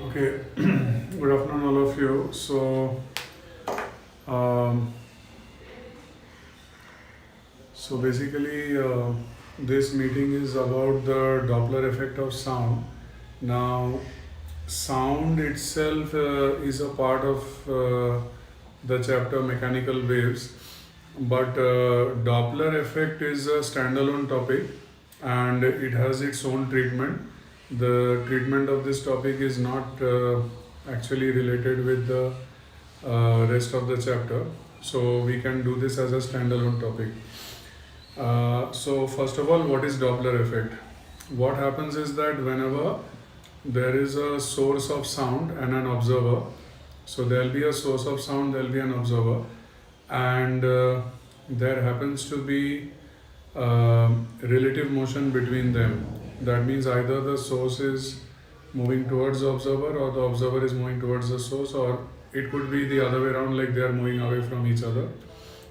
Okay, good afternoon, all of you. Um, so basically, this meeting is about the Doppler effect of sound. Now, sound itself is a part of the chapter mechanical waves, but Doppler effect is a standalone topic and it has its own treatment. The treatment of this topic is not actually related with the rest of the chapter, so we can do this as a standalone topic. So first of all, what is Doppler effect? What happens is that whenever there is a source of sound and an observer, so there will be a source of sound, there will be an observer, and there happens to be relative motion between them. That means either the source is moving towards the observer or the observer is moving towards the source, or it could be the other way around, like they are moving away from each other.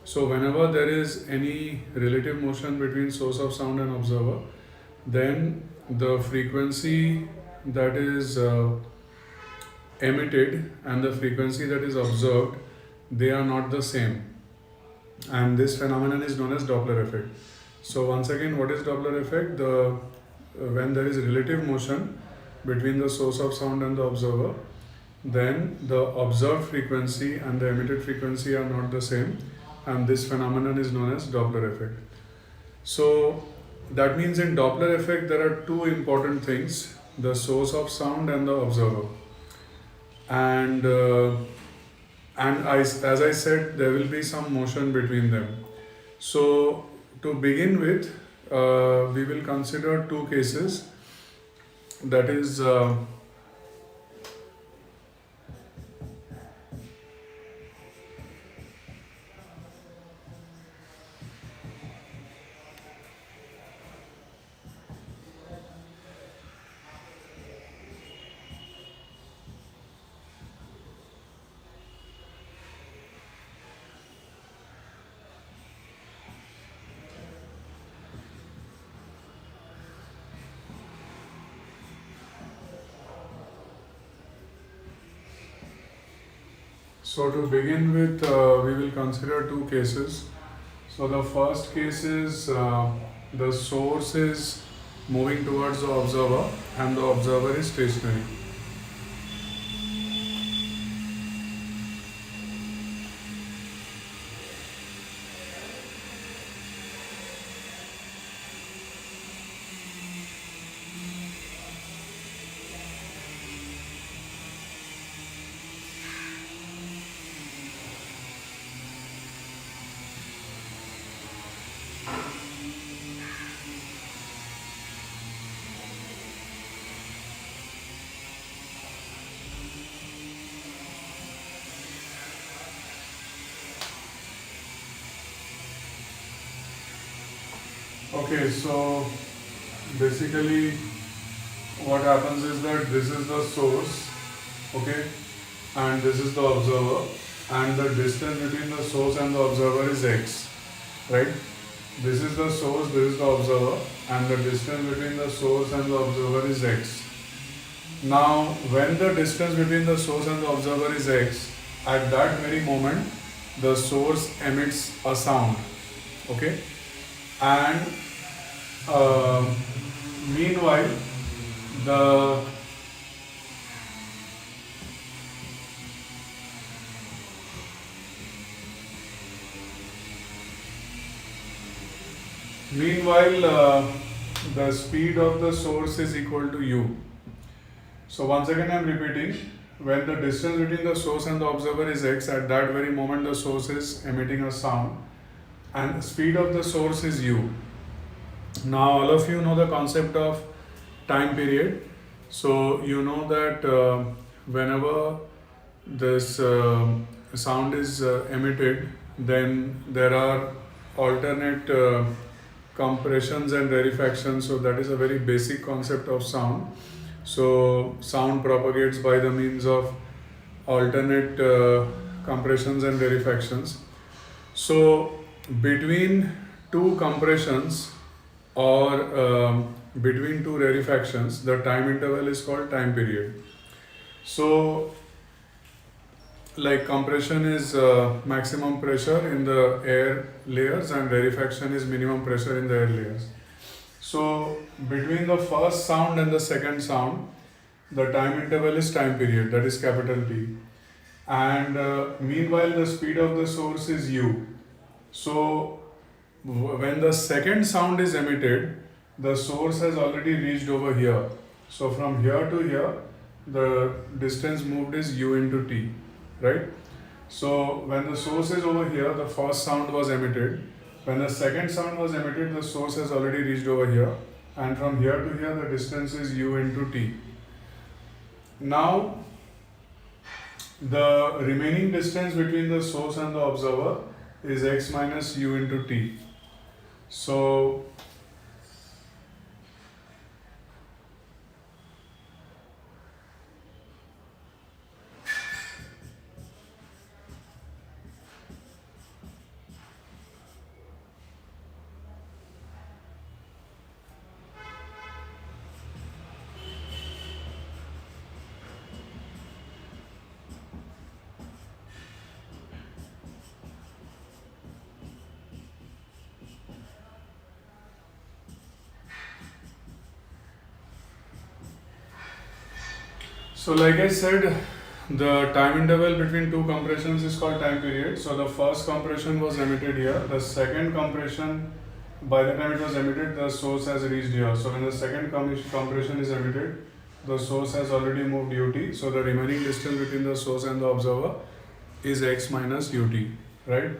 So whenever there is any relative motion between source of sound and observer, then the frequency that is emitted and the frequency that is observed, they are not the same, and this phenomenon is known as Doppler effect. So once again, what is Doppler effect? When there is relative motion between the source of sound and the observer, then the observed frequency and the emitted frequency are not the same, and this phenomenon is known as Doppler effect. So that means in Doppler effect there are two important things: the source of sound and the observer. And as I said, there will be some motion between them. So to begin with, we will consider two cases. That is So to begin with, we will consider two cases. So the first case is the source is moving towards the observer and the observer is stationary. Okay, so basically what happens is that this is the source, okay, and this is the observer, and the distance between the source and the observer is x, right? This is the source, this is the observer, and the distance between the source and the observer is x. Now, when the distance between the source and the observer is x, at that very moment, the source emits a sound, okay, and meanwhile, the Meanwhile, the speed of the source is equal to u. So once again I am repeating, when the distance between the source and the observer is x, at that very moment the source is emitting a sound and the speed of the source is u. Now all of you know the concept of time period. So you know that whenever this sound is emitted, then there are alternate compressions and rarefactions. So that is a very basic concept of sound. So sound propagates by the means of alternate compressions and rarefactions. So between two compressions or between two rarefactions, the time interval is called time period. So like compression is maximum pressure in the air layers and rarefaction is minimum pressure in the air layers. So between the first sound and the second sound, the time interval is time period, that is capital T. And meanwhile the speed of the source is u. So when the second sound is emitted, the source has already reached over here. So from here to here, the distance moved is u into t, right? So when the source is over here, the first sound was emitted. When the second sound was emitted, the source has already reached over here. And from here to here, the distance is u into t. Now, the remaining distance between the source and the observer is x minus u into t. So like I said, the time interval between two compressions is called time period. So the first compression was emitted here. The second compression, by the time it was emitted, the source has reached here. So when the second compression is emitted, the source has already moved ut. So the remaining distance between the source and the observer is x minus ut, right?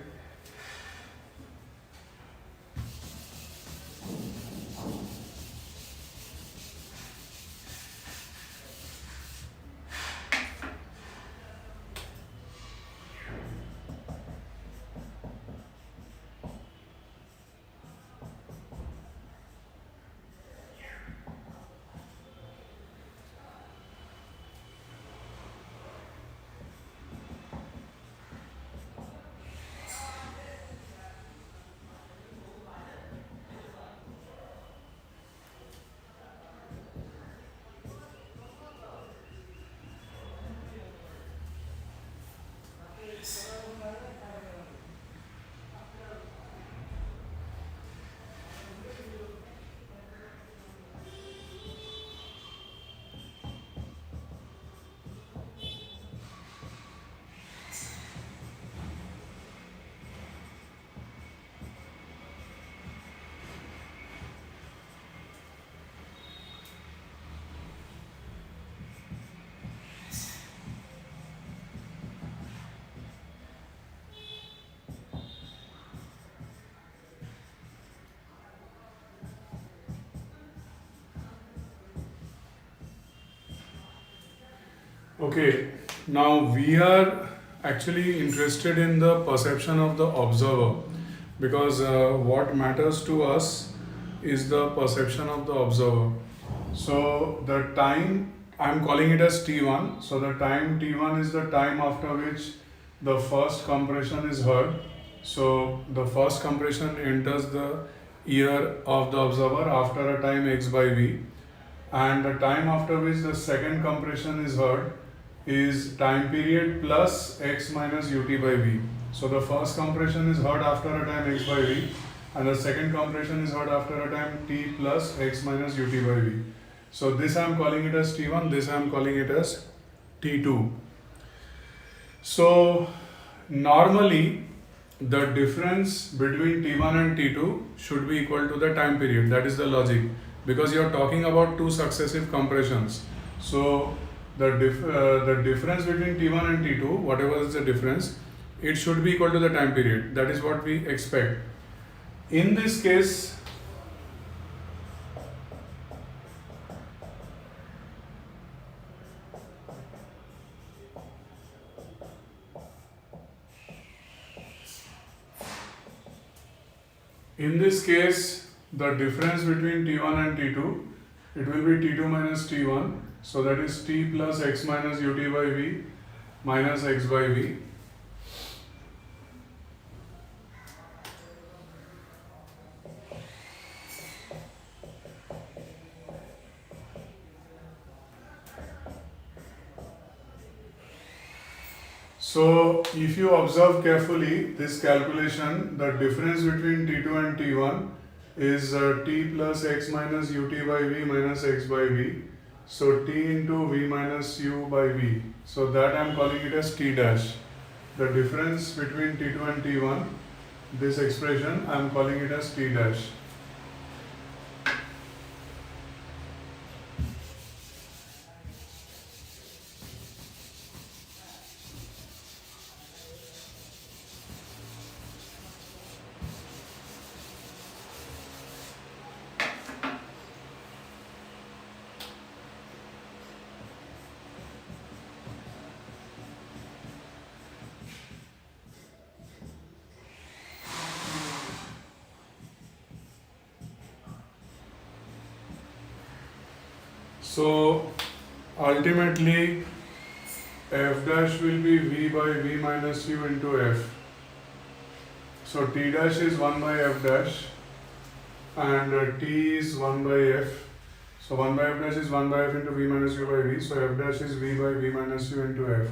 Okay, now we are actually interested in the perception of the observer because what matters to us is the perception of the observer. So the time, I am calling it as T1. So the time T1 is the time after which the first compression is heard. So the first compression enters the ear of the observer after a time x by v, and the time after which the second compression is heard is time period plus x minus ut by v. So the first compression is heard after a time x by v and the second compression is heard after a time t plus x minus ut by v. So this I am calling it as T1, this I am calling it as T2. So normally the difference between T1 and T2 should be equal to the time period. That is the logic, because you are talking about two successive compressions. So the difference between T1 and T2, whatever is the difference, it should be equal to the time period. That is what we expect. In this case, the difference between T1 and T2, it will be T2 minus T1. So that is T plus x minus ut by v minus x by v. So if you observe carefully this calculation, the difference between T2 and T1 is T plus x minus ut by v minus x by v. So T into v minus u by v. So that I am calling it as T dash. The difference between T2 and T1, this expression I am calling it as T dash. So ultimately f dash will be v by v minus u into f. So t dash is 1 by f dash and t is 1 by f. So 1 by f dash is 1 by f into v minus u by v. So f dash is v by v minus u into f.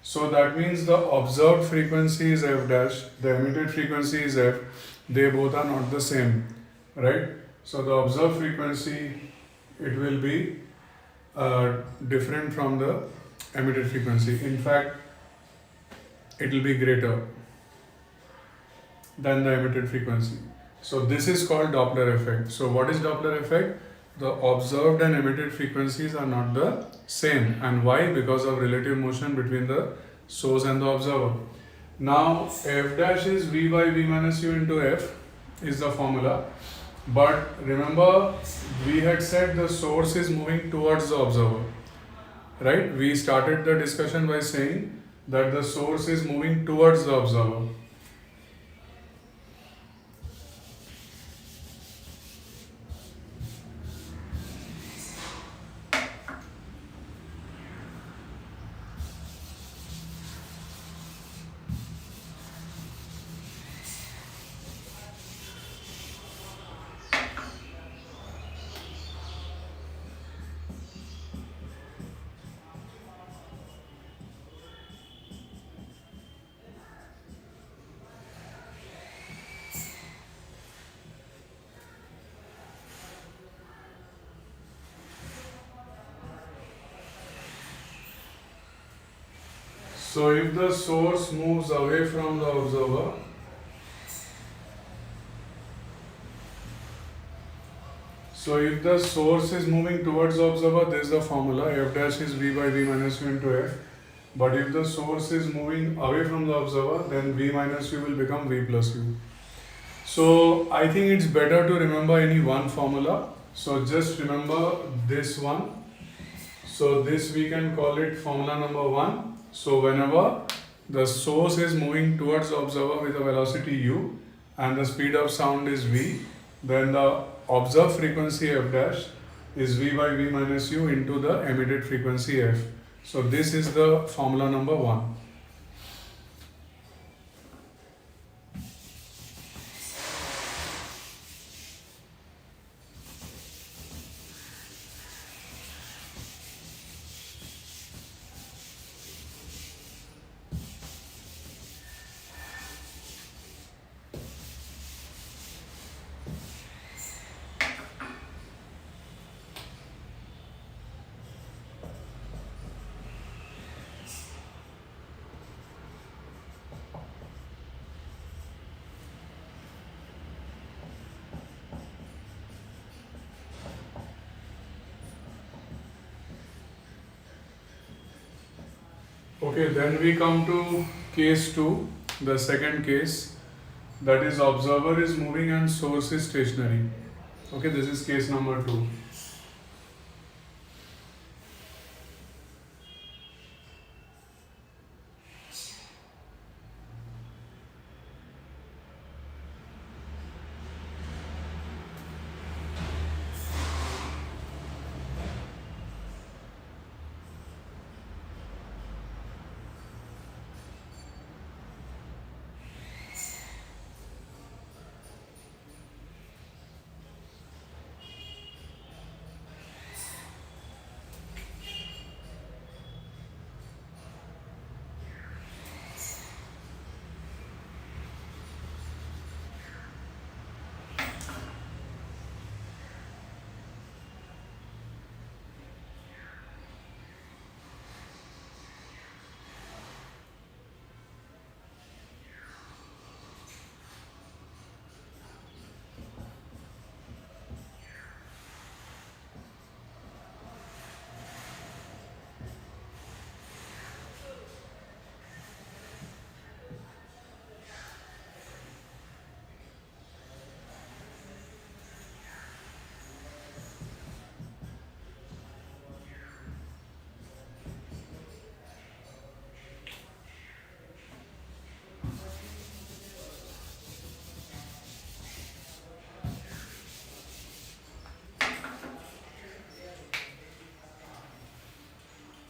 So that means the observed frequency is f dash, the emitted frequency is f. They both are not the same, right? So the observed frequency, it will be different from the emitted frequency. In fact, it will be greater than the emitted frequency. So this is called Doppler effect. So what is Doppler effect? The observed and emitted frequencies are not the same. And why? Because of relative motion between the source and the observer. Now f dash is v by v minus u into f is the formula. But remember, we had said the source is moving towards the observer, right? We started the discussion by saying that the source is moving towards the observer. So if the source moves away from the observer, so if the source is moving towards the observer, there is the formula f dash is v by v minus u into f. But if the source is moving away from the observer, then v minus u will become v plus u. So I think it's better to remember any one formula. So just remember this one. So this we can call it formula number 1. So whenever the source is moving towards the observer with a velocity u and the speed of sound is v, then the observed frequency f dash is v by v minus u into the emitted frequency f. So this is the formula number 1. Okay, then we come to case 2, the second case, that is observer is moving and source is stationary. Okay, this is case number 2.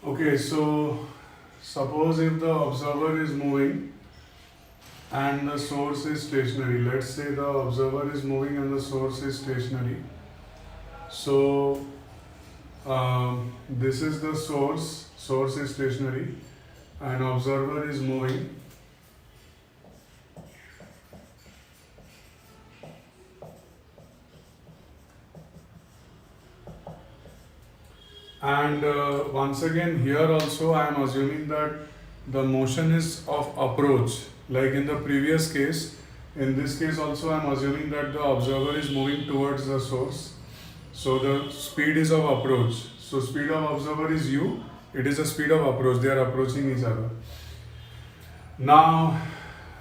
Okay, so suppose if the observer is moving and the source is stationary. Let's say the observer is moving and the source is stationary. So this is the source is stationary, and observer is moving. And once again, here also I am assuming that the motion is of approach, like in the previous case. In this case also I am assuming that the observer is moving towards the source. So the speed is of approach. So speed of observer is u, it is the speed of approach, they are approaching each other. Now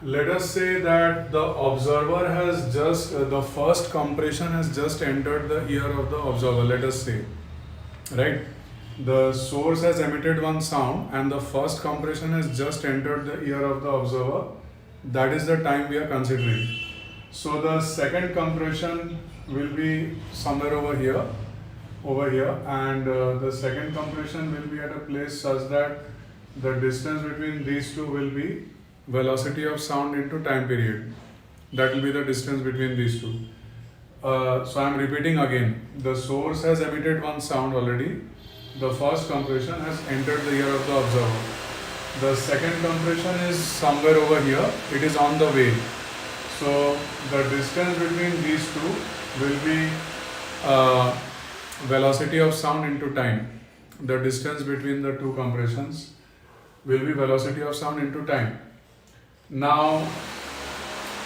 let us say that the observer has just, the first compression has just entered the ear of the observer, let us say. Right? The source has emitted one sound and the first compression has just entered the ear of the observer. That is the time we are considering. So the second compression will be somewhere over here, and the second compression will be at a place such that the distance between these two will be velocity of sound into time period. That will be the distance between these two. So I am repeating again, the source has emitted one sound already, the first compression has entered the ear of the observer. The second compression is somewhere over here, it is on the way. So the distance between these two will be velocity of sound into time. The distance between the two compressions will be velocity of sound into time. Now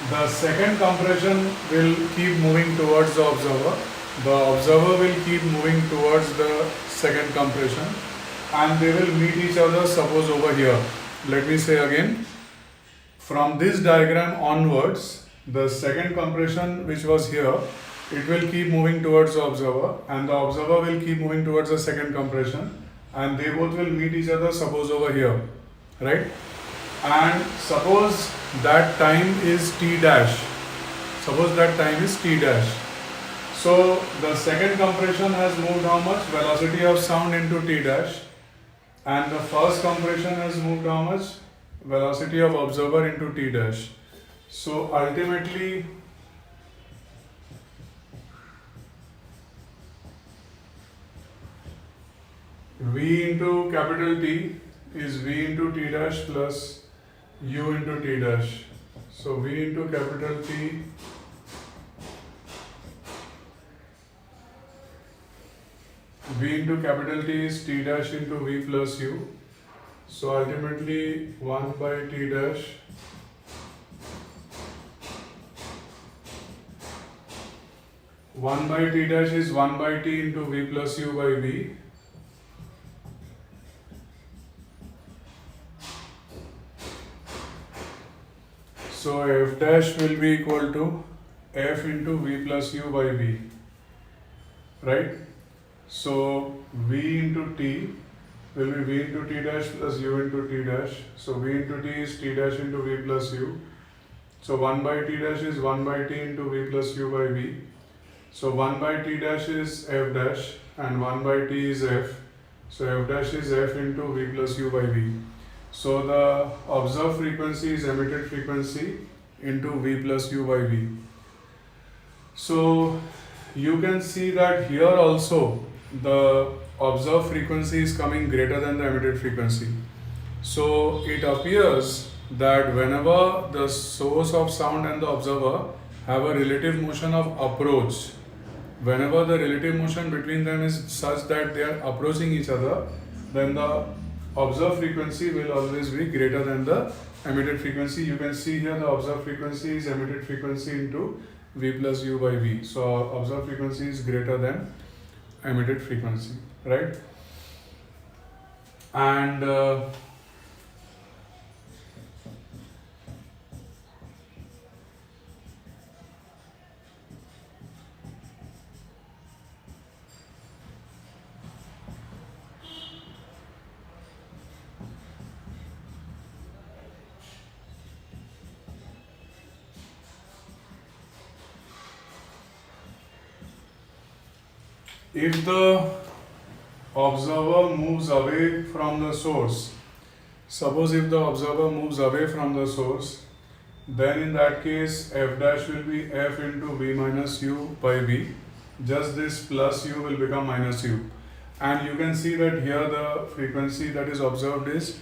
the second compression will keep moving towards the observer. The observer will keep moving towards the second compression, and they will meet each other, suppose over here. Let me say again, from this diagram onwards, the second compression which was here, it will keep moving towards the observer, and the observer will keep moving towards the second compression, and they both will meet each other, suppose over here, right? And suppose that time is t dash. Suppose that time is t dash. So the second compression has moved how much? Velocity of sound into t dash. And the first compression has moved how much? Velocity of observer into t dash. So ultimately, V into capital T is V into t dash plus U into t dash. So V into capital T V into capital T is t dash into V plus U. So ultimately 1 by t dash is 1 by t into V plus U by V. So f dash will be equal to f into v plus u by v, right? So v into t will be v into t dash plus u into t dash. So v into t is t dash into v plus u. So 1 by t dash is 1 by t into v plus u by v. So 1 by t dash is f dash and 1 by t is f. So f dash is f into v plus u by v. So the observed frequency is emitted frequency into v plus u by v. So you can see that here also the observed frequency is coming greater than the emitted frequency. So it appears that whenever the source of sound and the observer have a relative motion of approach, whenever the relative motion between them is such that they are approaching each other, then the observed frequency will always be greater than the emitted frequency. You can see here the observed frequency is emitted frequency into v plus u by v. So observed frequency is greater than emitted frequency, right? And if the observer moves away from the source, suppose if the observer moves away from the source, then in that case f dash will be f into v minus u by v. Just this plus u will become minus u. And you can see that here the frequency that is observed is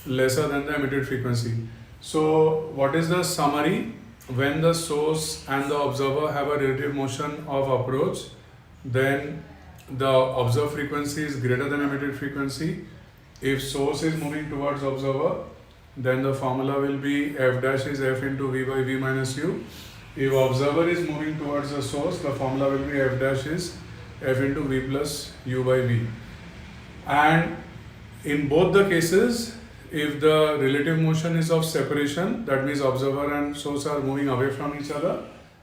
lesser than the emitted frequency. So what is the summary? When the source and the observer have a relative motion of approach, then the observed frequency is greater than emitted frequency. If source is moving towards observer, then the formula will be f dash is f into v by v minus u. If observer is moving towards the source, the formula will be f dash is f into v plus u by v. And in both the cases, if the relative motion is of separation, that means observer and source are moving away from each other,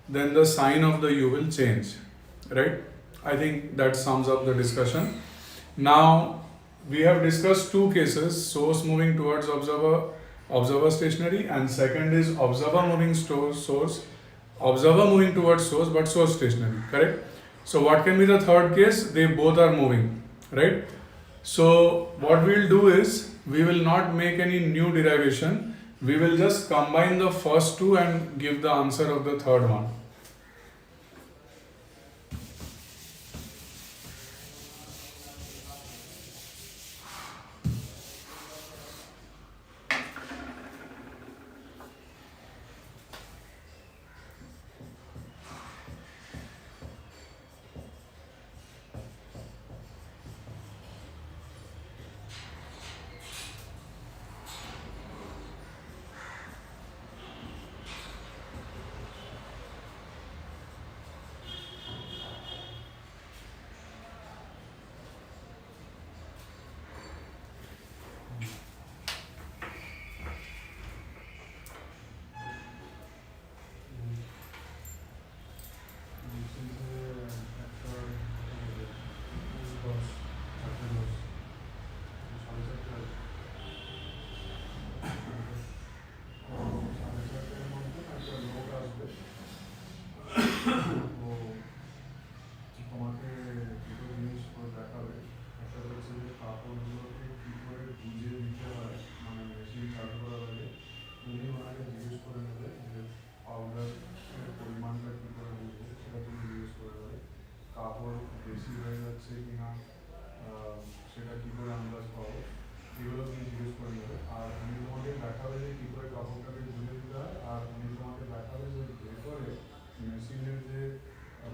then the sign of the u will change, right? I think that sums up the discussion. Now we have discussed two cases: source moving towards observer, observer stationary, and second is observer moving source, observer moving towards source but source stationary, correct? So what can be the third case? They both are moving, right? So what we will do is, we will not make any new derivation, we will just combine the first two and give the answer of the third one.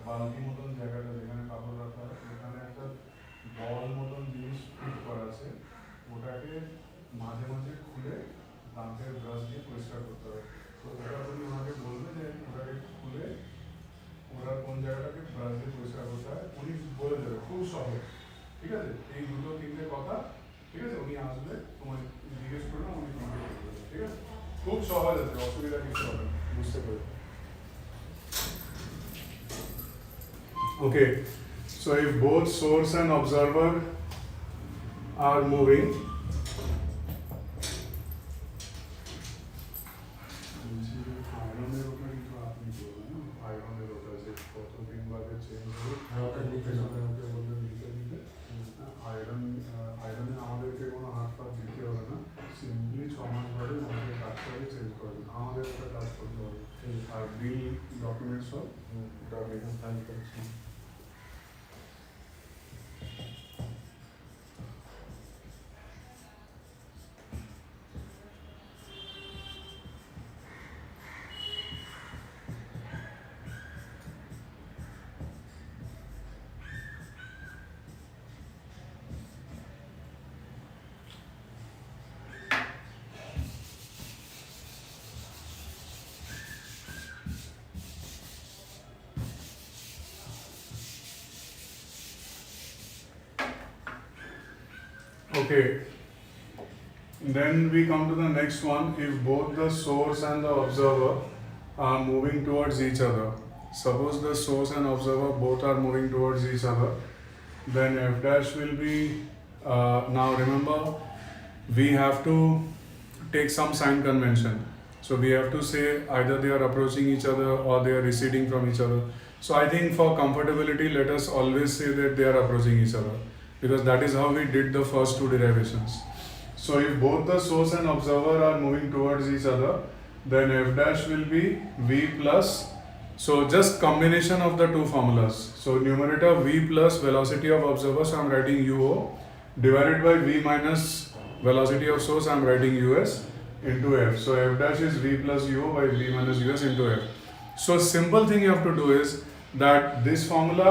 বালতি মতন জায়গাটা যেখানে কাপড় রাখা হয় ওখানে একটা বল মতন জিনিস ফিট করা আছে, ওটাকে মাঝে মাঝে খুলে দাঁতের ব্রাশ দিয়ে পরিষ্কার করতে হবে। তো ওটা তুমি ওনাকে বলবে যে ওটাকে খুলে ওরা কোন জায়গাটাকে ব্রাশ দিয়ে পরিষ্কার করতে হয়, উনি বলে দেবে খুব সহজ, ঠিক আছে? এই দুটো তিনটে কথা, ঠিক আছে? উনি আসবে, তোমার জিজ্ঞেস করবে, উনি তোমাকে বলে দেবে, ঠিক আছে? খুব সহজ আছে, অসুবিধা কিছু হবে না, বুঝতে পারবে। Okay, so if both source and observer are moving, আয়রনে আমাদেরকে কোনো হাত পা দিতে হবে না, সিম্পলি 6 মাস ধরে আমাদের কাজটা চেঞ্জ করবে, আমাদের একটা কাজ করতে হবে। আর বিল ডকুমেন্টস সব এখানে ফাইল করছি। Okay, then we come to the next one. If both the source and the observer are moving towards each other, suppose the source and observer both are moving towards each other, then f dash will be, now remember, we have to take some sign convention. So we have to say either they are approaching each other or they are receding from each other. So I think for comfortability, let us always say that they are approaching each other, because that is how we did the first two derivations. So if both the source and observer are moving towards each other, then f dash will be v plus, so just combination of the two formulas. So numerator v plus velocity of observer, so I am writing uo, divided by v minus velocity of source, I am writing us, into f. So f dash is v plus uo by v minus us into f. So simple thing you have to do is that this formula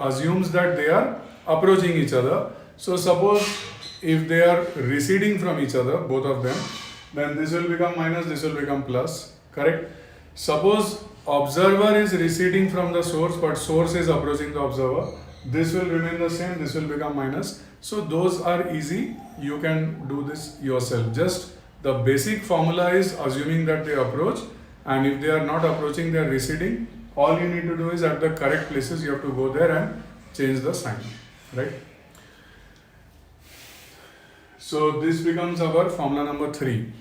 assumes that they are approaching each other. So suppose if they are receding from each other, both of them, then this will become minus, this will become plus, correct? Suppose observer is receding from the source but source is approaching the observer, this will remain the same, this will become minus. So those are easy, you can do this yourself. Just the basic formula is assuming that they approach, and if they are not approaching, they are receding. All you need to do is at the correct places you have to go there and change the sign, right? So this becomes our formula number 3.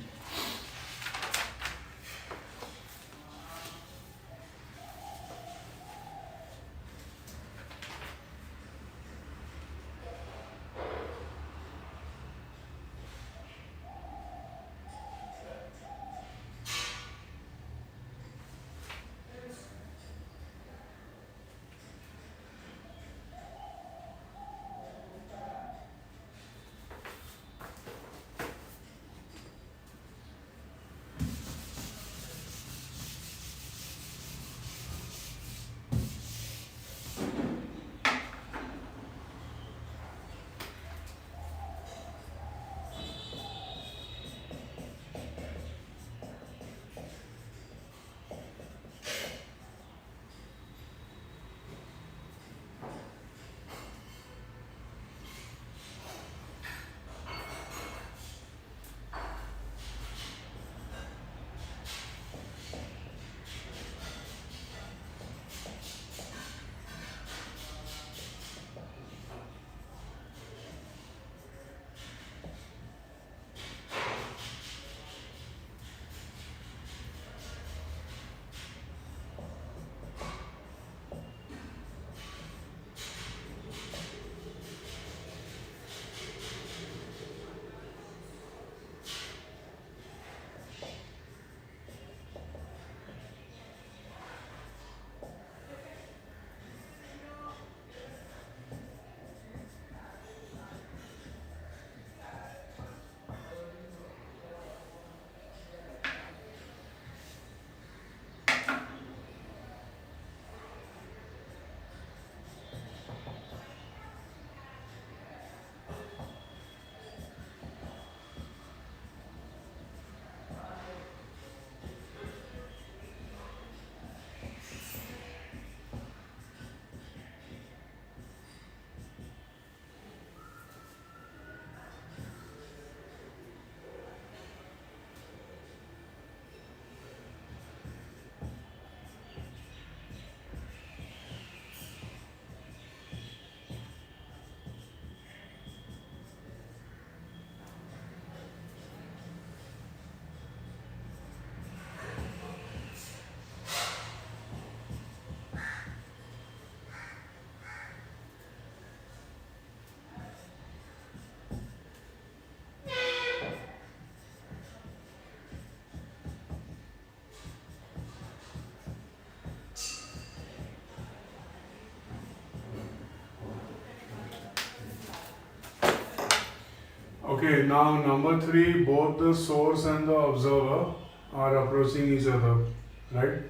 Okay, now number 3, both the source and the observer are approaching each other, right?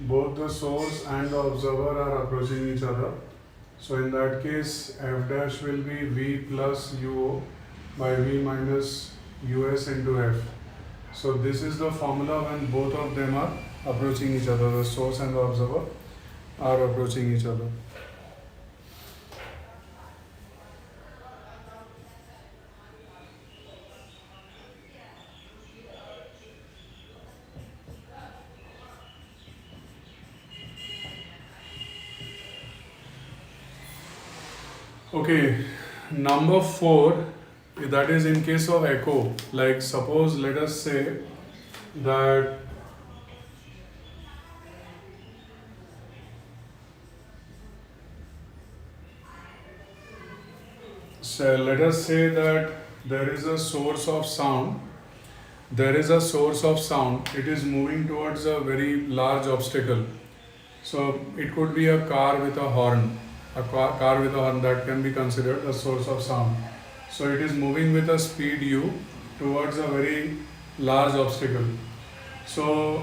Both the source and the observer are approaching each other. So in that case, f dash will be v plus uo by v minus us into f. So this is the formula when both of them are approaching each other, the source and the observer are approaching each other. Okay, number 4, that is in case of echo. Like suppose let us say that there is a source of sound. There is a source of sound. It is moving towards a very large obstacle. So it could be a car with a horn. A car with a horn, that can be considered a source of sound. So it is moving with a speed u towards a very large obstacle. So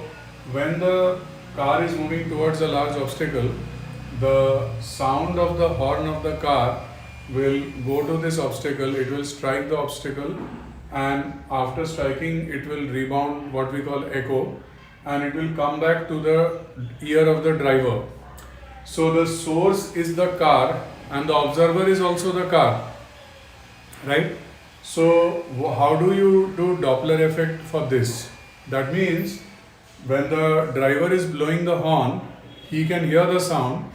when the car is moving towards a large obstacle, the sound of the horn of the car will go to this obstacle, it will strike the obstacle, and after striking it will rebound, what we call echo, and it will come back to the ear of the driver. So the source is the car and the observer is also the car, right? So how do you do Doppler effect for this? That means when the driver is blowing the horn, he can hear the sound,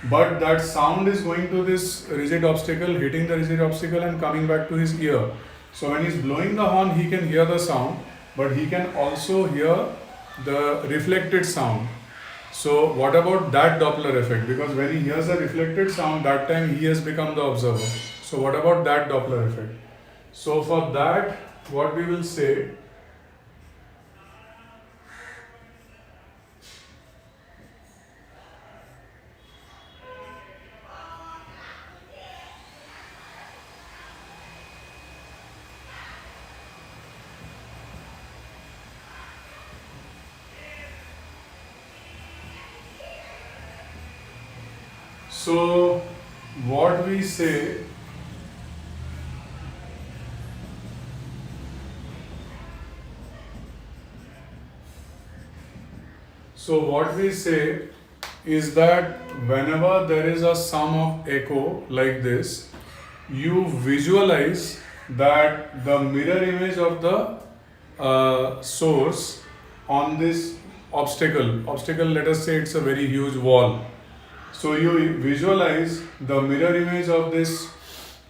but that sound is going to this rigid obstacle, hitting the rigid obstacle and coming back to his ear. So when he's blowing the horn, he can hear the sound, but he can also hear the reflected sound. So what about that Doppler effect? Because when he hears a reflected sound, that time he has become the observer. So what about that Doppler effect? So for that, what we will say, so what we say, is that whenever there is a sum of echo like this, you visualize that the mirror image of the source on this obstacle, let us say it's a very huge wall. So you visualize the mirror image of this,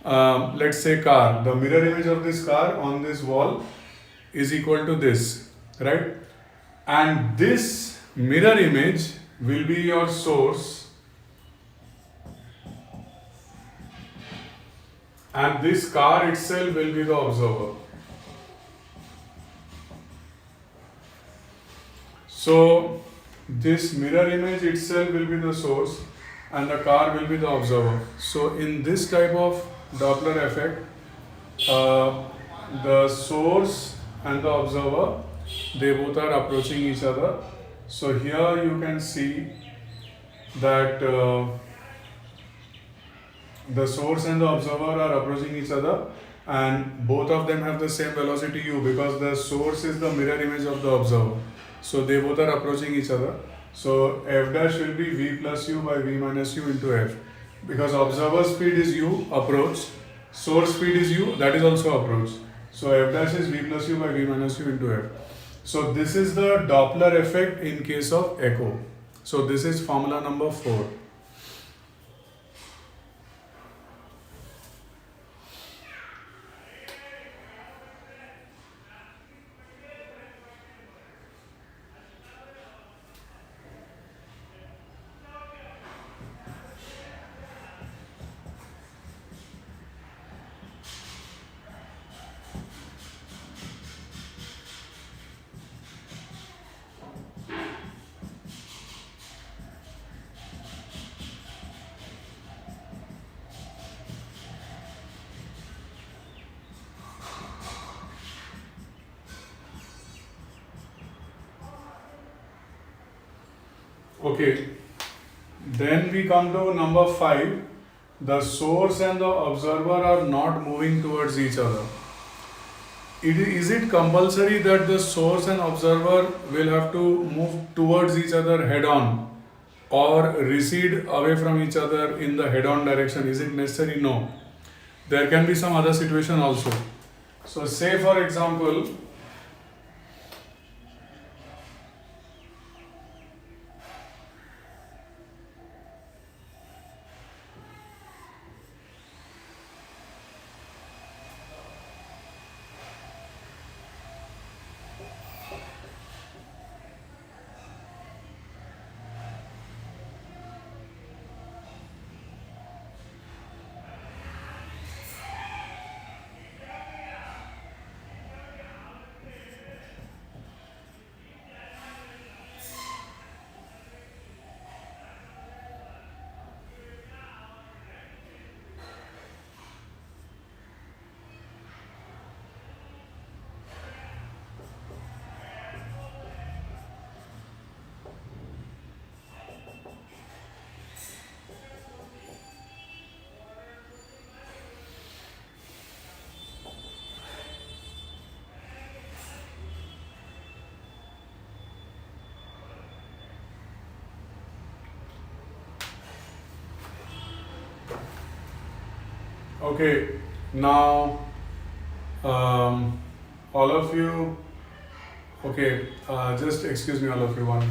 let's say car, the mirror image of this car on this wall is equal to this, right? And this mirror image will be your source, and this car itself will be the observer. So this mirror image itself will be the source and the car will be the observer. So in this type of Doppler effect, the source and the observer, they both are approaching each other. So here you can see that the source and the observer are approaching each other, and both of them have the same velocity u, because the source is the mirror image of the observer. So they both are approaching each other. So f dash will be v plus u by v minus u into f. Because observer speed is u, approach, source speed is u, that is also approach. So f dash is v plus u by v minus u into f. So this is the Doppler effect in case of echo. So this is formula number 4. Okay, then we come to number 5. The source and the observer are not moving towards each other. Is it compulsory that the source and observer will have to move towards each other head on or recede away from each other in the head on direction? Is it necessary? No. There can be some other situation also. So say for example, okay, now all of you, okay, just excuse me, all of you, one.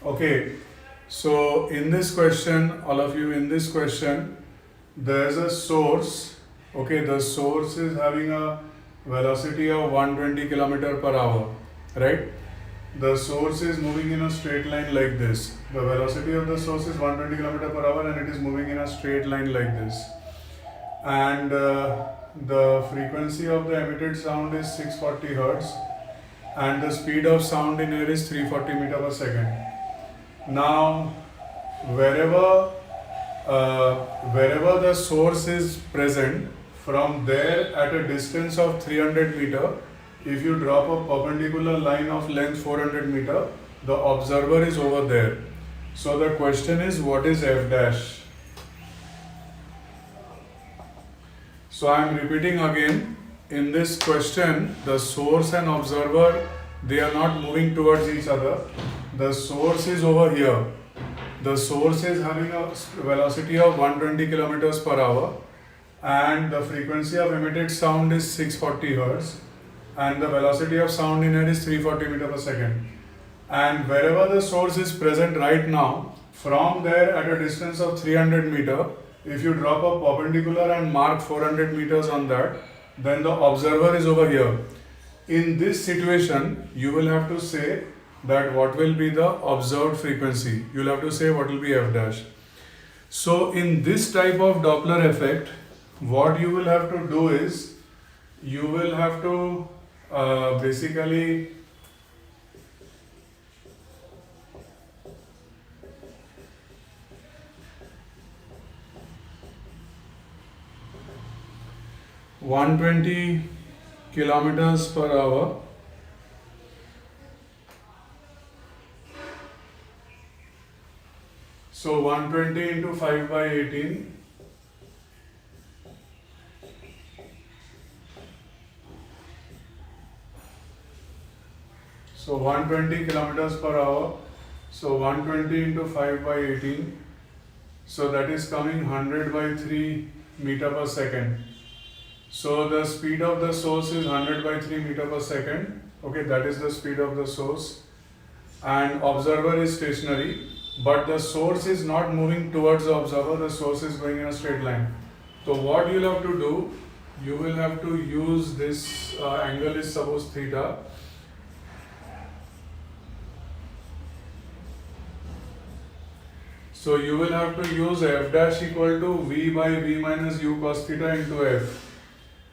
Okay, so in this question, all of you, in this question, there's a source. Okay, the source is having a velocity of 120 kilometer per hour, right? The source is moving in a straight line like this. The velocity of the source is 120 kilometer per hour and it is moving in a straight line like this. And the frequency of the emitted sound is 640 hertz and the speed of sound in air is 340 meter per second. Now, wherever the source is present, from there at a distance of 300 meter, if you drop a perpendicular line of length 400 meter, the observer is over there. So the question is, what is f dash? So I am repeating again, in this question, the source and observer, they are not moving towards each other. The source is over here. The source is having a velocity of 120 kilometers per hour and the frequency of emitted sound is 640 hertz and the velocity of sound in air is 340 meter per second. And wherever the source is present right now, from there at a distance of 300 meter, if you drop a perpendicular and mark 400 meters on that, then the observer is over here. In this situation, you will have to say that what will be the observed frequency. You will have to say what will be f dash. So in this type of Doppler effect, what you will have to do is, you will have to basically (120 kilometers per hour) so 120 into 5 by 18, so 120 kilometers per hour, so 120 into 5 by 18, so that is coming 100 by 3 meter per second. So the speed of the source is 100 by 3 meter per second. Okay, that is the speed of the source. And observer is stationary, but the source is not moving towards the observer, the source is going in a straight line. So what you will have to do, you will have to use this angle is suppose theta. So you will have to use f dash equal to v by v minus u cos theta into f.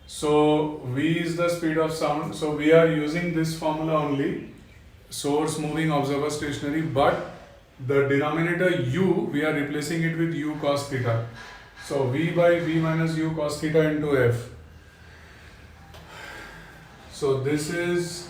So v is the speed of sound. So we are using this formula only. Source moving, observer stationary, but the denominator u, we are replacing it with u cos theta. So v by v minus u cos theta into f. So this is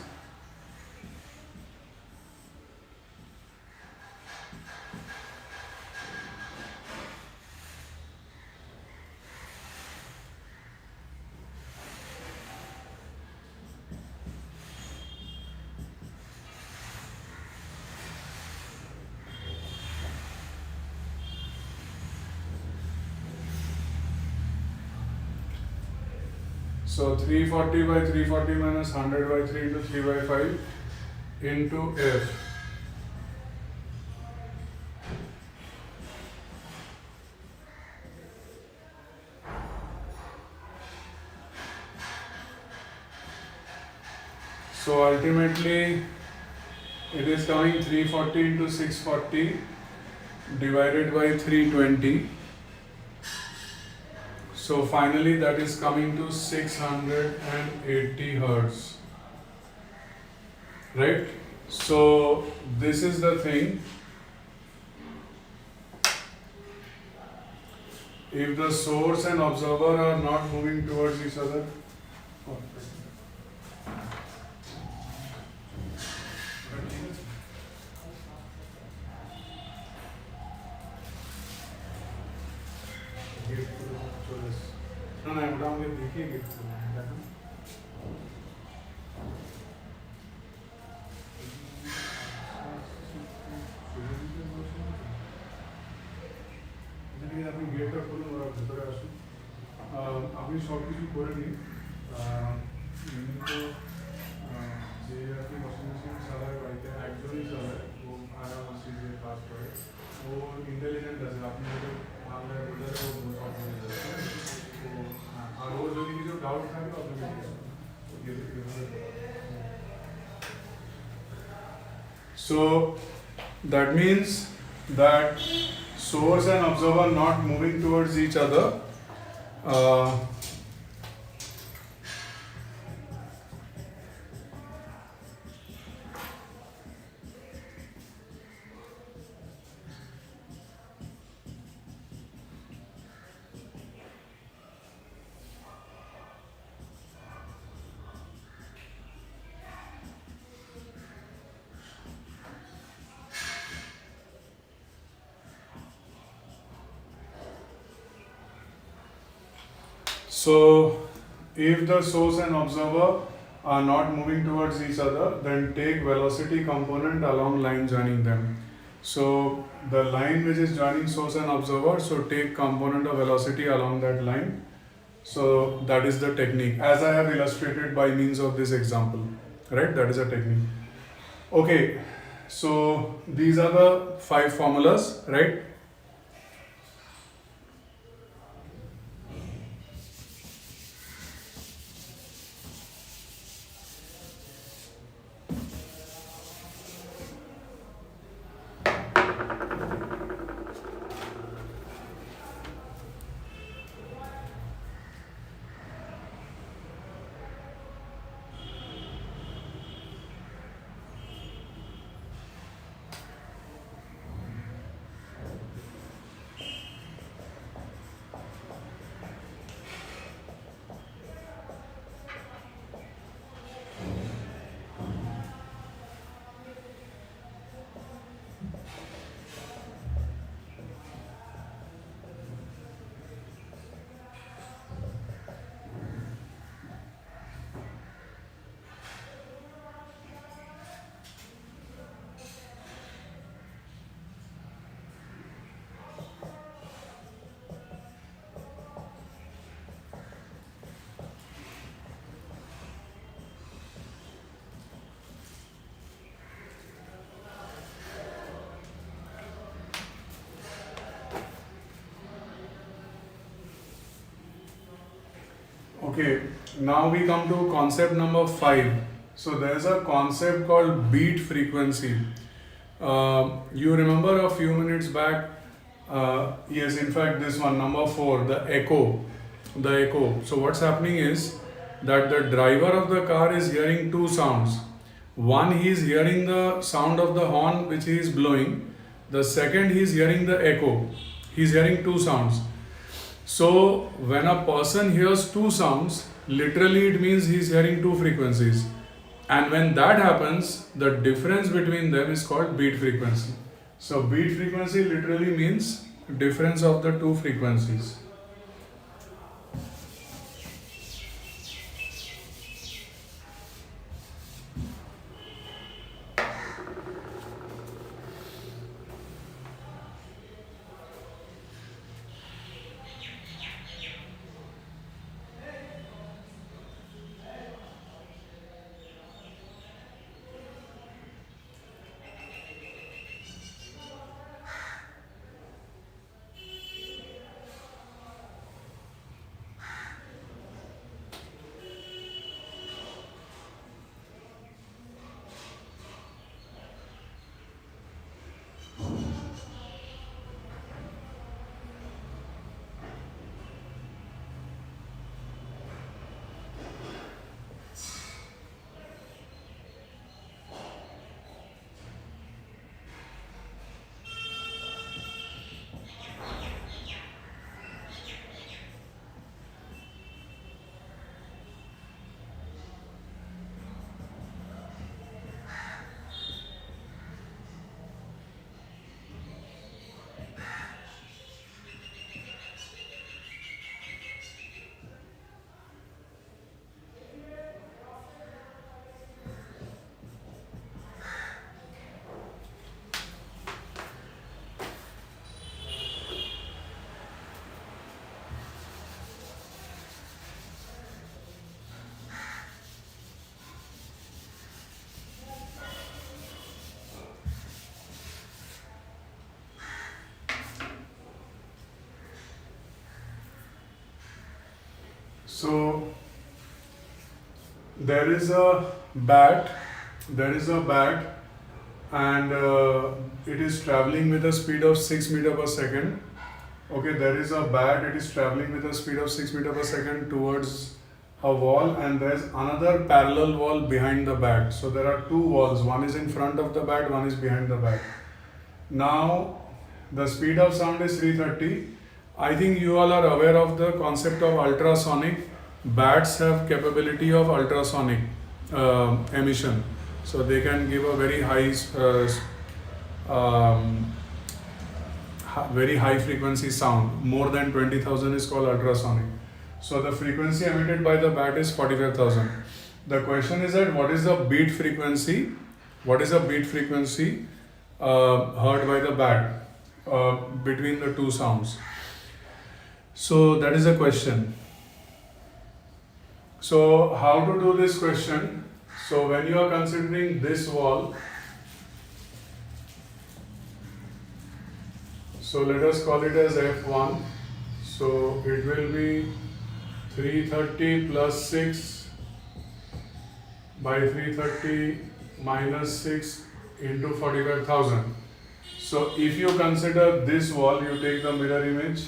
so 340 by 340 minus 100 by 3 into 3 by 5 into f. So ultimately it is coming 340 into 640 divided by 320. So finally that is coming to 680 Hertz. Right? So this is the thing. If the source and observer are not moving towards each other, no, no, I'm down with the আপনি গেটটা খুলুন ওরা ভেতরে আসুন আপনি সব কিছু করে নিন তো যে আপনি ওয়াশিং মেশিন চালায় বাড়িতে একজনই চালায় ও আরাম আসি যে কাজ করে ও ইন্টেলিজেন্ট আছে আপনি ওদের বাংলায় বোঝালে ও সব বুঝে যাবে তো আর ওর যদি কিছু ডাউট থাকে আপনাকে so that means that source and observer not moving towards each other so if the source and observer are not moving towards each other, then take velocity component along line joining them. So the line which is joining source and observer, so take component of velocity along that line. So that is the technique as I have illustrated by means of this example, right? That is a technique. Okay, so these are the 5 formulas, right? Okay, now we come to concept number 5. So there's a concept called beat frequency. You remember a few minutes back Yes, in fact, this one, number 4, the echo. The echo. So, what's happening is that the driver of the car is hearing two sounds. One, he is hearing the sound of the horn which he is blowing. The second, he is hearing the echo. He is hearing two sounds. So, when a person hears two sounds, literally it means he is hearing two frequencies. And when that happens, the difference between them is called beat frequency. So, beat frequency literally means difference of the two frequencies. So there is a bat, and it is traveling with a speed of 6 meter per second. Okay, there is a bat, it is traveling with a speed of 6 meter per second towards a wall, and there's another parallel wall behind the bat. So there are two walls, one is in front of the bat, one is behind the bat. Now the speed of sound is 330. I think you all are aware of the concept of ultrasonic. Bats have capability of ultrasonic emission, so they can give a very high frequency sound. More than 20,000 is called ultrasonic. So the frequency emitted by the bat is 45,000. The question is that what is the beat frequency? What is the beat frequency heard by the bat between the two sounds? So that is a question. So how to do this question? So when you are considering this wall, so let us call it as F1. So it will be 330 plus 6 by 330 minus 6 into 45,000. So if you consider this wall, you take the mirror image.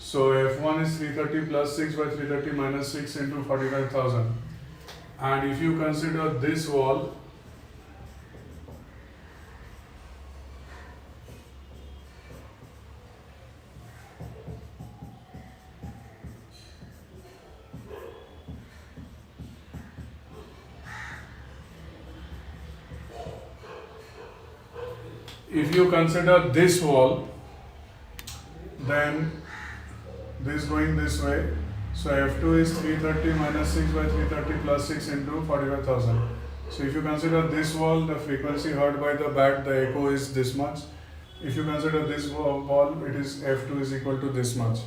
So F1 is 330 plus 6 by 330 minus 6 into 45,000. And if you consider this wall, then this going this way. So F2 is 330 minus 6 by 330 plus 6 into 45,000. So if you consider this wall, the frequency heard by the bat, the echo is this much. If you consider this wall, it is F2 is equal to this much.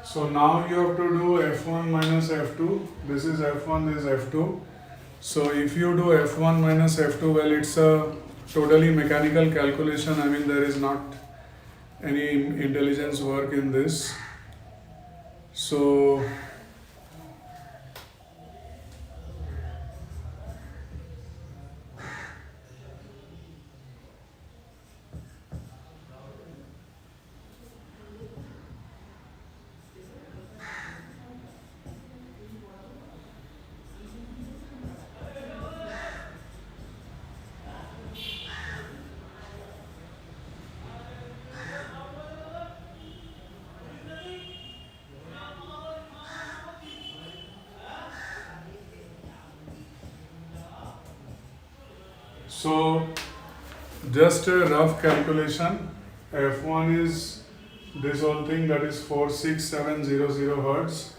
So now you have to do F1 minus F2. This is F1, this is F2. So if you do F1 minus F2, well, it's a totally mechanical calculation. I mean, there is not any intelligence work in this. So So just a rough calculation. F1 is this whole thing, that is 46700 hertz.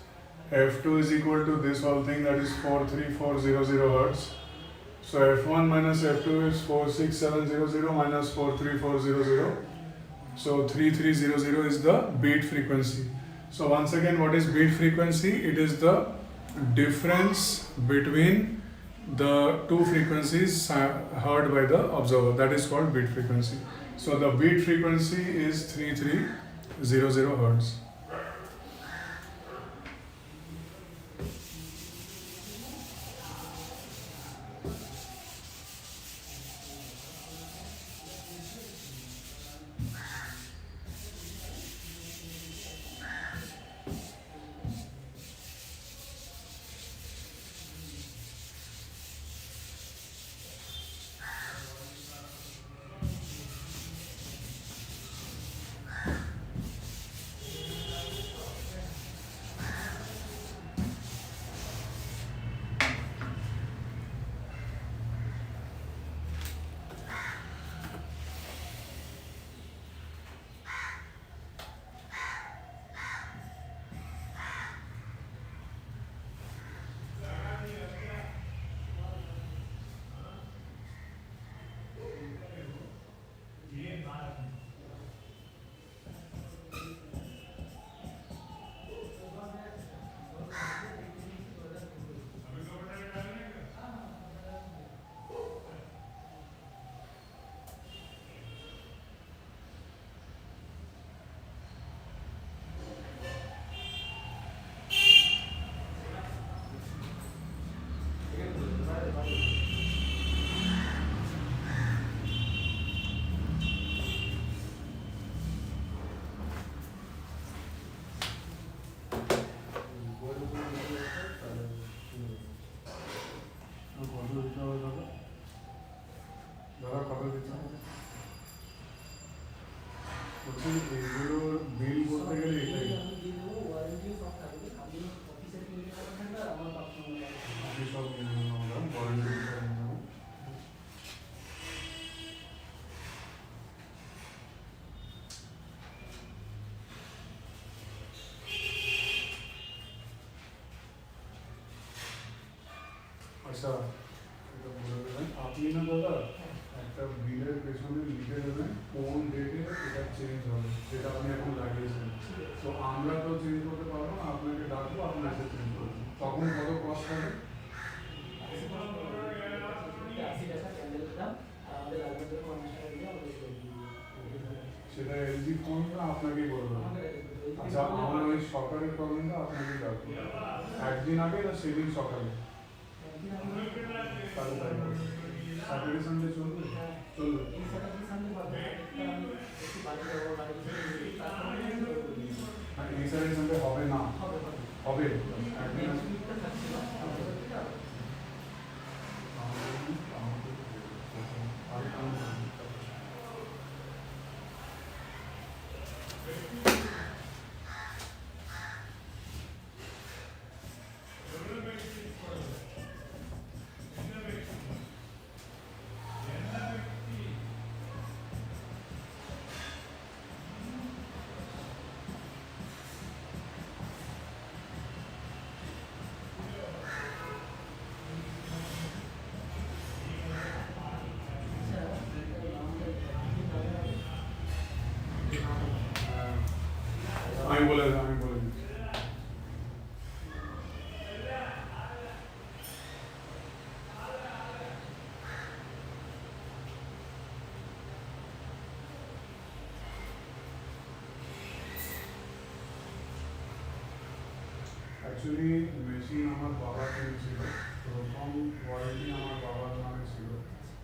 F2 is equal to this whole thing, that is 43400 hertz. So F1 minus F2 is 46700 minus 43400. So 3300 is the beat frequency. So once again, what is beat frequency? It is the difference between the two frequencies heard by the observer. That is called beat frequency. So the beat frequency is 3300 hertz. আচ্ছা, এটা বলে দেবেন আপনি না দাদা, একটা বিলের পেছনে লিখে দেবেন কোন ডেটে এটা চেঞ্জ হবে, যেটা আপনি এখন লাগিয়েছেন। তো আমরা তো চেঞ্জ করতে পারবো না, আপনাকে ডাকবো, আপনি এসে চেঞ্জ করবেন। তখন কত কস্ট হবে? সেটা এলজি ফোন না আপনাকেই বলবো। আচ্ছা, আমার ওই সকালের প্রবলেমটা আপনাকে ডাকবো একদিন আগে না সেদিন সকালে? স্যাটারডে সানডে চলবে? চলবে। এই স্যাটারডে সানডে হবে না? হবে একদিন। অ্যাকচুয়ালি মেশিন আমার বাবা কিনেছিল, প্রথম ওয়ারেন্টি আমার বাবার নামে ছিল,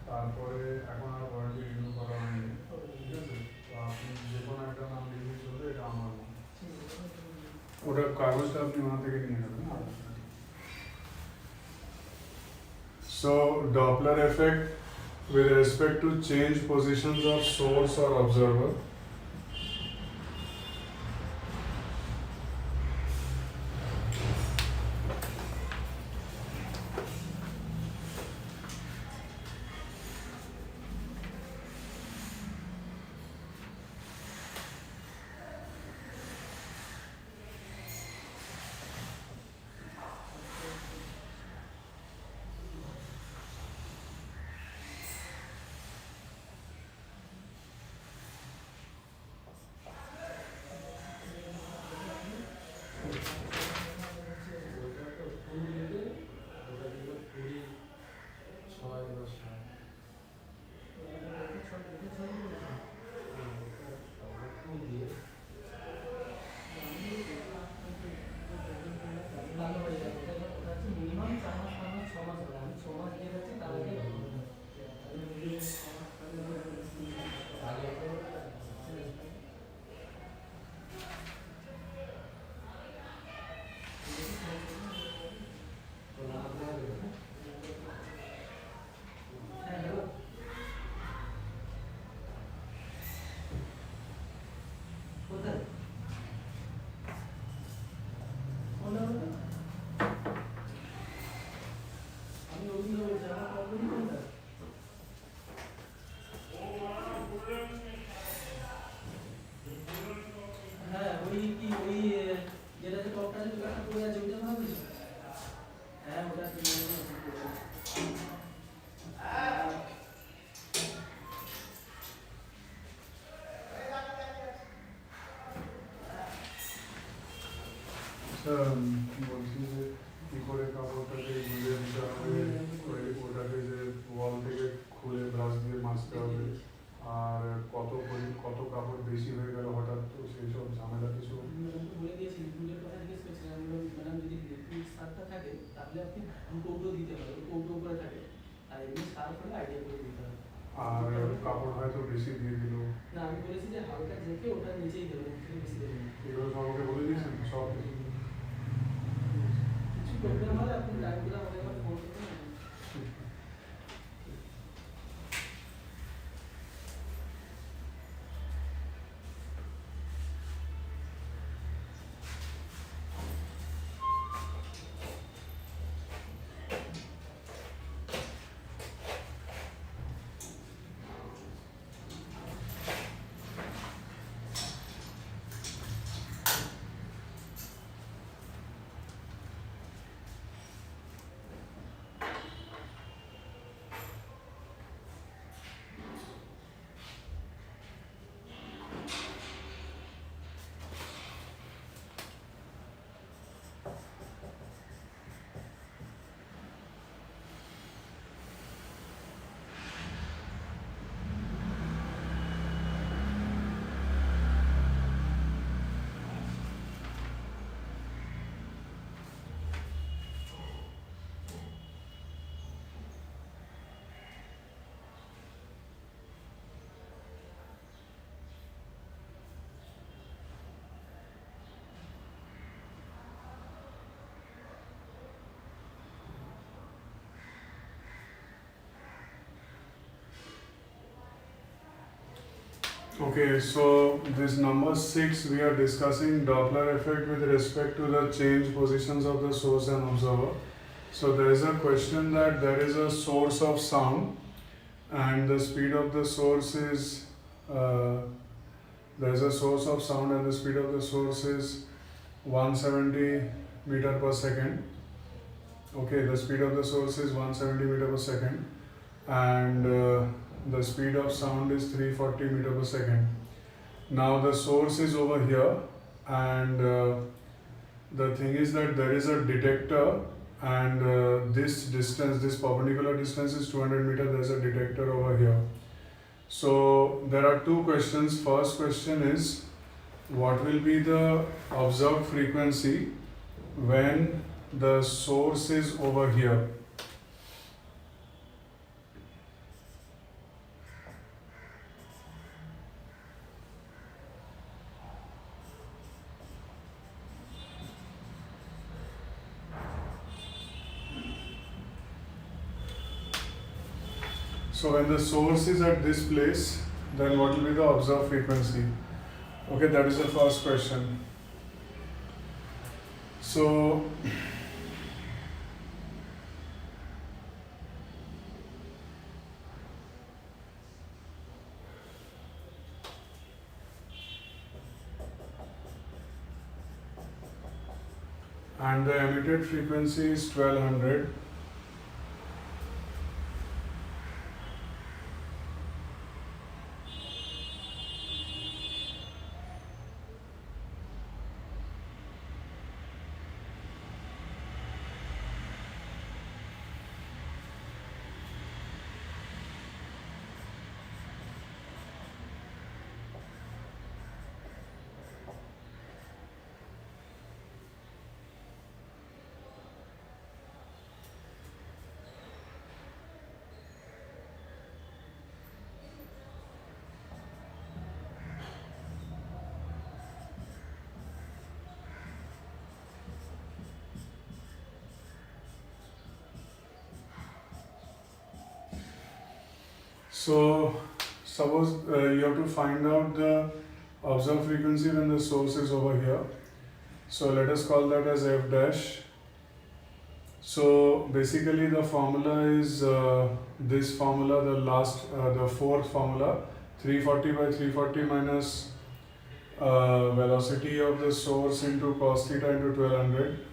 তারপরে এখন আর ওয়ারেন্টি রিনিউ করা হয়নি, ঠিক আছে? তো আপনি যে কোনো একটা নাম লিখে চলবে, এটা আমার নাম। ওটার কাগজটা আপনি ওখান থেকে নিয়ে নেবেন। So Doppler effect with respect to change positions of source or observer. বলছি যে কী করে কাপড়টাকে গুঁজে দিতে হবে, ওটাকে যে ওয়াল থেকে খুলে ব্রাশ দিয়ে মাজতে হবে, আর কত কাপড় বেশি হয়ে গেল হঠাৎ, তো সেই সব ঝামেলা কিছু বলে দিয়েছি। দুধের কথা জিজ্ঞেস করছিলাম, ম্যাডাম যদি লিকুইড সারটা থাকে তাহলে আপনি কৌটো দিতে পারেন, কৌটো করে থাকে, আর এমনি সার হলে আইডিয়া করে দিতে হবে। আর কাপড় হয়তো বেশি দিয়ে দিল। না, আমি বলেছি যে হালকা ঝেঁকে ওটা নিচেই দেবেন, বেশি দেবেন। এগুলো সবাইকে বলে দিয়েছেন সব কিছু। কিছু প্রবলেম হলে আপনি টাইম দিলে আমাকে একবার ফোন করবেন। Okay, so this number 6 we are discussing Doppler effect with respect to the change positions of the source and observer. So there is a question that there is a source of sound and the speed of the source is there is a source of sound and the speed of the source is 170 meter per second. Okay, the speed of the source is 170 meter per second and the speed of sound is 340 meter per second. Now the source is over here and the thing is that there is a detector and this distance, this perpendicular distance is 200 meter, there is a detector over here. So there are two questions. First question is what will be the observed frequency when the source is over here. So when the source is at this place, then what will be the observed frequency? Okay, that is the first question. So and the emitted frequency is 1200. So suppose you have to find out the observed frequency when the source is over here. So let us call that as f dash. So basically the formula is this formula, the fourth formula, 340 by 340 minus velocity of the source into cos theta into 1200.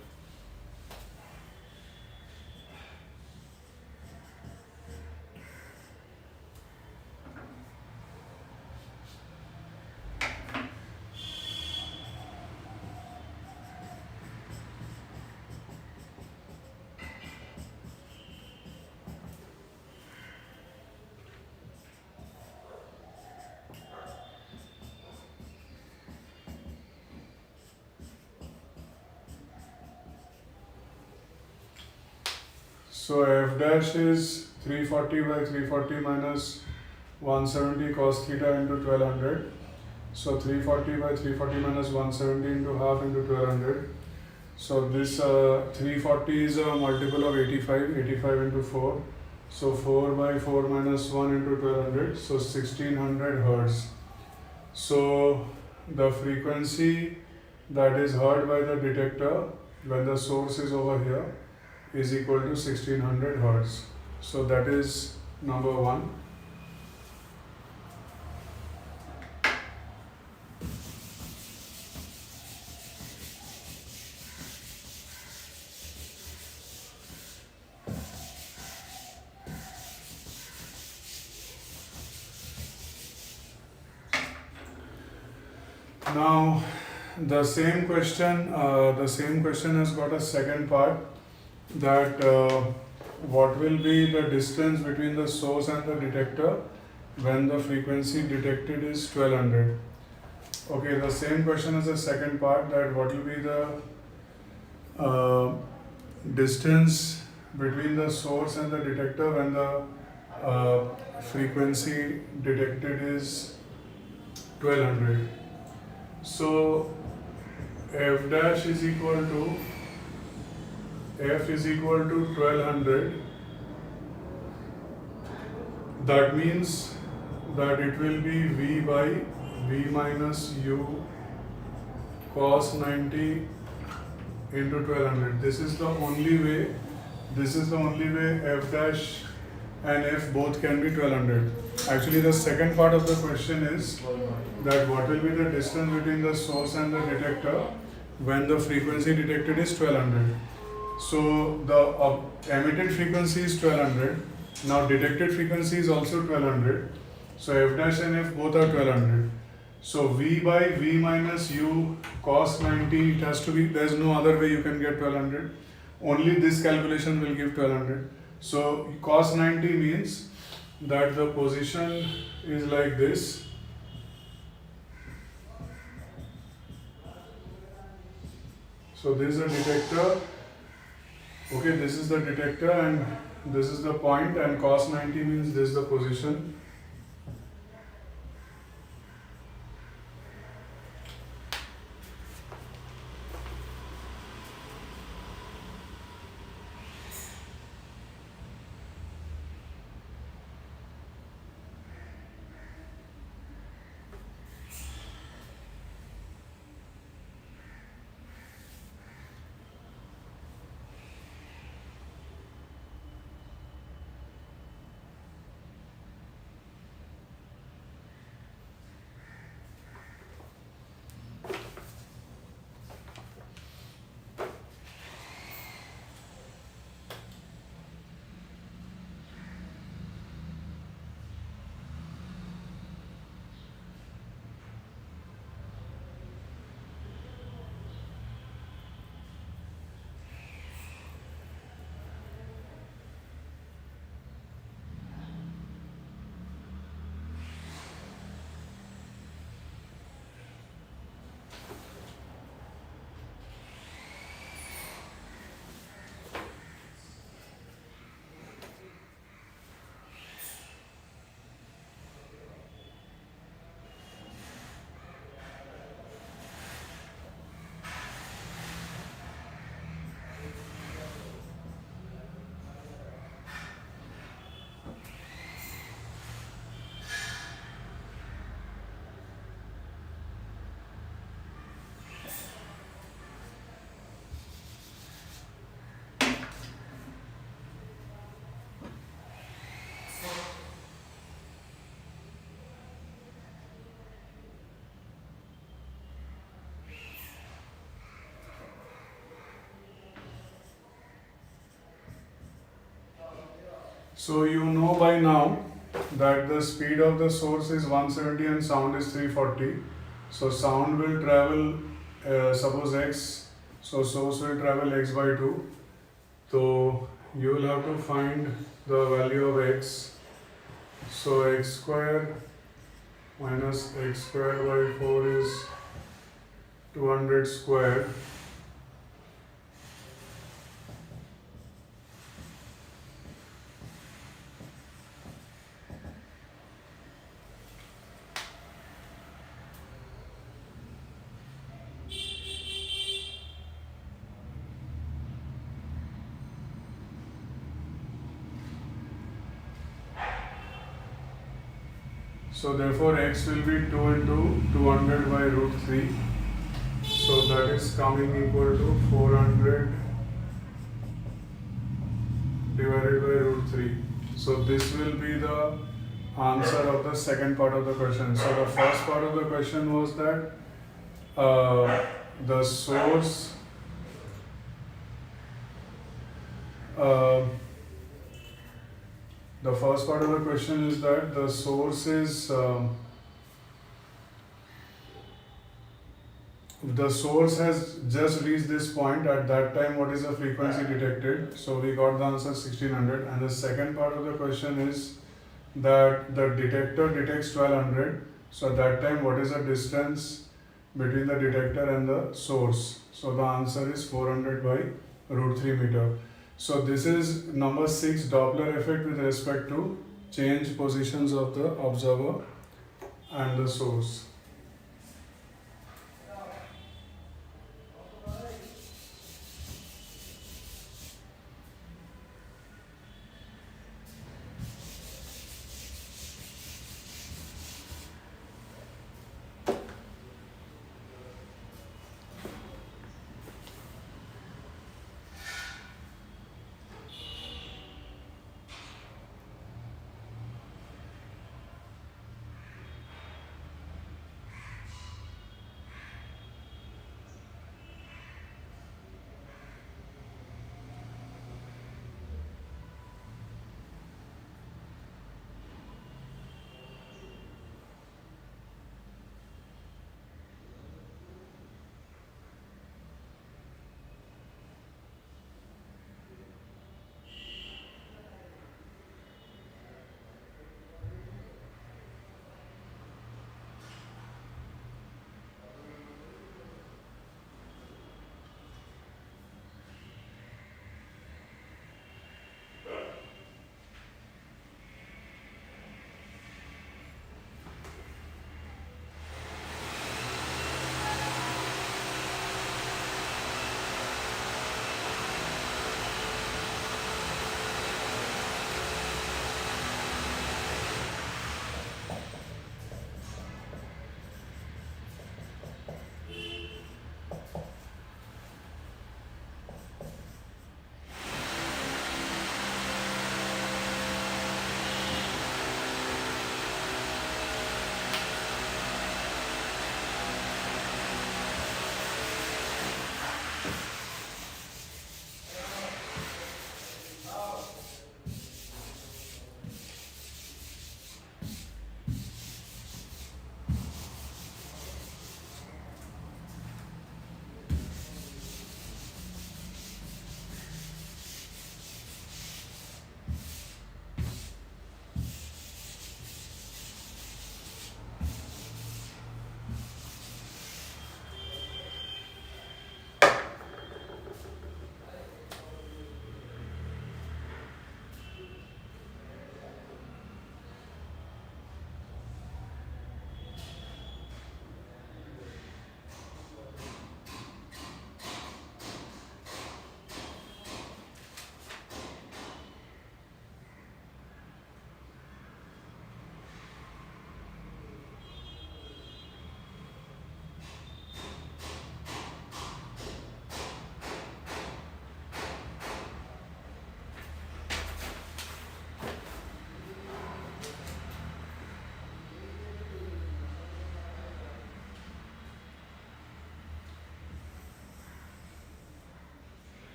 So f dash is 340 by 340 minus 170 cos theta into 1200. So 340 by 340 minus 170 into half into 1200. So this 340 is a multiple of 85, 85 into 4. So 4 by 4 minus 1 into 1200, so 1600 hertz. So the frequency that is heard by the detector when the source is over here is equal to 1600 hertz. So that is number one. Now the same question has got a second part, that what will be the distance between the source and the detector when the frequency detected is 1200. Okay, the same question has a second part, that what will be the distance between the source and the detector when the frequency detected is 1200. So f dash is equal to f is equal to 1200. That means that it will be v by v minus u cos 90 into 1200. This is the only way f dash and f both can be 1200. Actually, the second part of the question is that what will be the distance between the source and the detector when the frequency detected is 1200. So the emitted frequency is 1200. Now detected frequency is also 1200. So f dash and f both are 1200. So v by v minus u cos 90, it has to be, there is no other way you can get 1200. Only this calculation will give 1200. So cos 90 means that the position is like this. So this is a detector. Okay, this is the detector and this is the point, and cos 90 means this is the position. So you know by now that the speed of the source is 170 and sound is 340. So sound will travel, suppose x, so source will travel x by 2. So you will have to find the value of x. So x square minus x square by 4 is 200 square. So therefore x will be 2 into 200 by root 3. So that is coming equal to 400 divided by root 3. So this will be the answer of the second part of the question. So the first part of the question was that the source the first part of the question is that the source is the source has just reached this point. At that time, what is the frequency detected? So we got the answer 1600. And the second part of the question is that the detector detects 1200. So at that time, what is the distance between the detector and the source? So the answer is 400 by root 3 meter. So this is number 6, Doppler effect with respect to change positions of the observer and the source.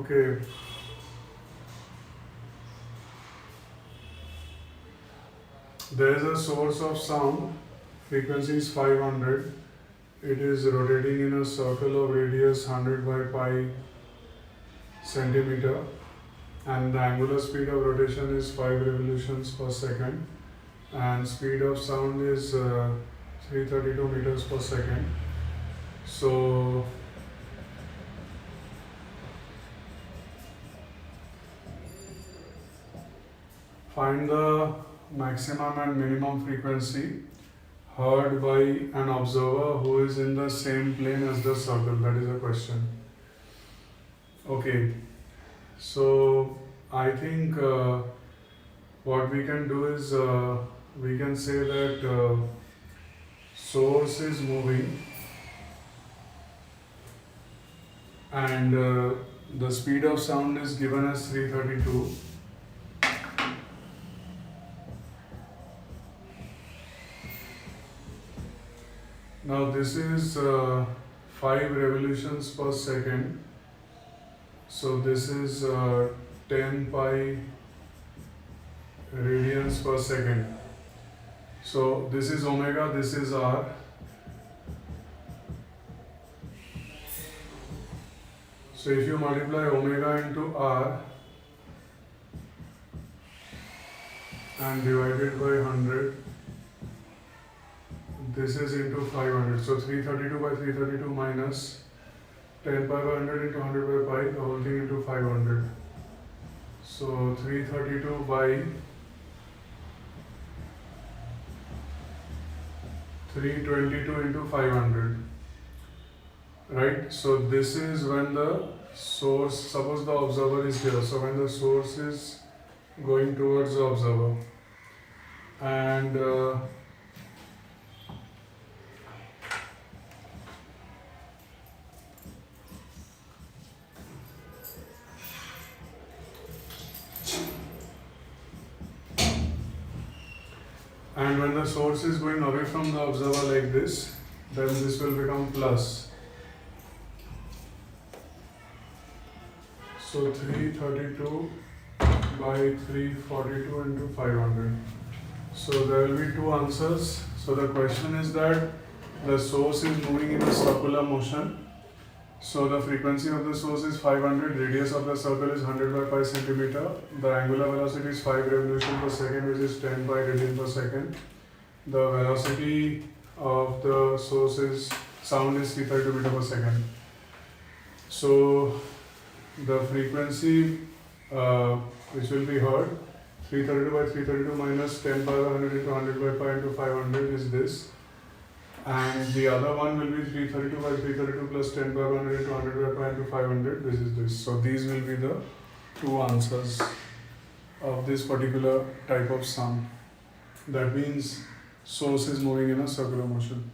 Okay. There is a source of sound, frequency is 500. It is rotating in a circle of radius 100 by pi centimeter, and the angular speed of rotation is 5 revolutions per second, and speed of sound is 332 meters per second. So find the maximum and minimum frequency heard by an observer who is in the same plane as the circle. That is the question. Okay, so I think what we can do is we can say that source is moving and the speed of sound is given as 332. Now this is 5 revolutions per second. So this is 10 pi radians per second. So this is omega, this is r. So if you multiply omega into r and divide it by 100, this is into 500. So 332 by 332 minus 10 pi by 100 into 100 by pi, the whole thing into 500. So 332 by 322 into 500. Right? So this is when the source, suppose the observer is here. So when the source is going towards the observer, and when the source is going away from the observer like this, then this will become plus. So 332 by 342 into 500. So there will be two answers. So the question is that the source is moving in a circular motion. So the frequency of the source is 500, radius of the circle is 100 by pi centimeter. The angular velocity is 5 revolutions per second, which is 10 pi radian per second. The velocity of the source is sound is 332 meter per second. So the frequency which will be heard, 332 by 332 minus 10 by 100 into 100 by pi into 500 is this. And the other one will be 332 by 332 plus 10 by 100 into 100 by pi into 500. This is this. So these will be the two answers of this particular type of sound. That means source is moving in a circular motion.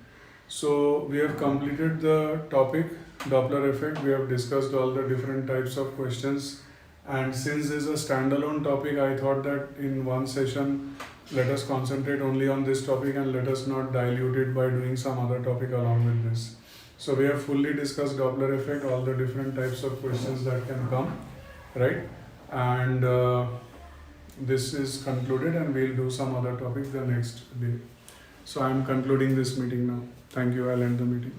So we have completed the topic Doppler effect. We have discussed all the different types of questions. And since this is a standalone topic, I thought that in one session let us concentrate only on this topic and let us not dilute it by doing some other topic along with this. So we have fully discussed Doppler effect, all the different types of questions that can come, right? And this is concluded and we'll do some other topic the next day. So I am concluding this meeting now. Thank you. I'll end the meeting.